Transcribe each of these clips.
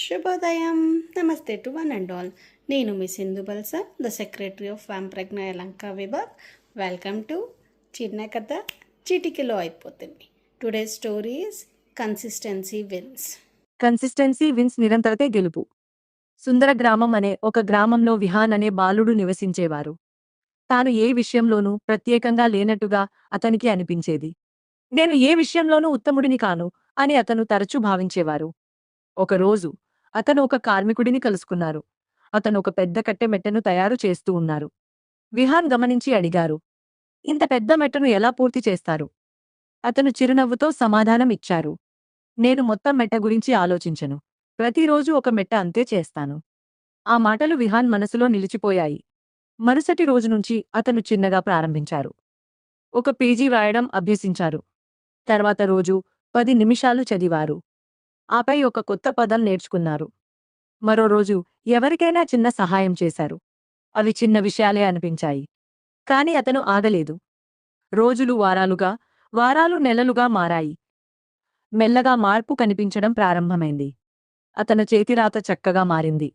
శుభోదయం. నమస్తే to one and all. నేను మీ Sindhu Balsa, the secretary of వ్యాంప్రజ్ఞ యలంక విభాగ్. వెల్కమ్ టు చిన్న కథ చిటికెలో అయిపోతుంది. Today story is consistency wins. Consistency wins, నిరంతరతే గెలుపు. సుందర గ్రామం అనే ఒక గ్రామంలో విహాన్ అనే బాలుడు నివసించేవారు. తాను ఏ విషయంలోనూ ప్రత్యేకంగా లేనట్టుగా అతనికి అనిపించేది. నేను ఏ విషయంలోనూ ఉత్తముడిని కాను అని అతను తరచూ భావించేవారు. ఒకరోజు అతను ఒక కార్మికుడిని కలుసుకున్నారు. అతను ఒక పెద్ద కట్టె మెట్టెను తయారు చేస్తూ ఉన్నారు. విహాన్ గమనించి అడిగారు, ఇంత పెద్ద మెట్టను ఎలా పూర్తి చేస్తారు? అతను చిరునవ్వుతో సమాధానం ఇచ్చారు, నేను మొత్తం మెట్ట గురించి ఆలోచించను. ప్రతిరోజు ఒక మెట్ట అంతే చేస్తాను. ఆ మాటలు విహాన్ మనసులో నిలిచిపోయాయి. మరుసటి రోజు నుంచి అతను చిన్నగా ప్రారంభించారు. ఒక పేజీ వ్రాయడం అభ్యసించారు. తర్వాత రోజు 10 నిమిషాలు చదివారు. ఆపై ఒక కొత్త పదం నేర్చుకున్నారు. మరో రోజు ఎవరికైనా చిన్న సహాయం చేశారు. అవి చిన్న విషయాలే అనిపించాయి. కాని అతను ఆగలేదు. రోజులు వారాలుగా, వారాలు నెలలుగా మారాయి. మెల్లగా మార్పు కనిపించడం ప్రారంభమైంది. అతని చేతిరాత చక్కగా మారింది.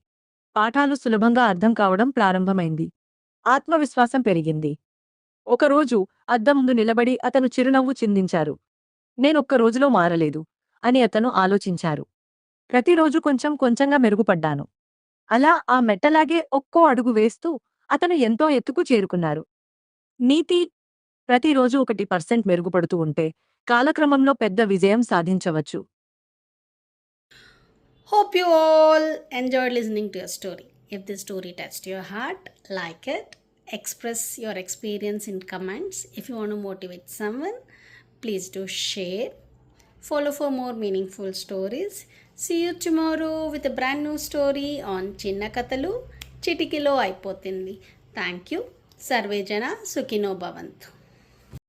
పాఠాలు సులభంగా అర్థం కావడం ప్రారంభమైంది. ఆత్మవిశ్వాసం పెరిగింది. ఒకరోజు అద్దం ముందు నిలబడి అతను చిరునవ్వు చిందించారు. నేనొక్క రోజులో మారలేదు అని అతను ఆలోచించారు. ప్రతిరోజు కొంచెం కొంచెంగా మెరుగుపడ్డాను. అలా ఆ మెట్టలాగే ఒక్కో అడుగు వేస్తూ అతను ఎంతో ఎత్తుకు చేరుకున్నారు. నీతి: ప్రతిరోజు 1% మెరుగుపడుతూ ఉంటే కాలక్రమంలో పెద్ద విజయం సాధించవచ్చు. Hope you all enjoyed listening to your story. If this story touched your heart, like it, express your experience in comments. If you want to motivate someone, please do share. Follow for more meaningful stories. See you tomorrow with a brand new story on Chinna Kathalu Chitikilo Aipotindi. Thank you. Sarve Jana Sukhino Bhavantu.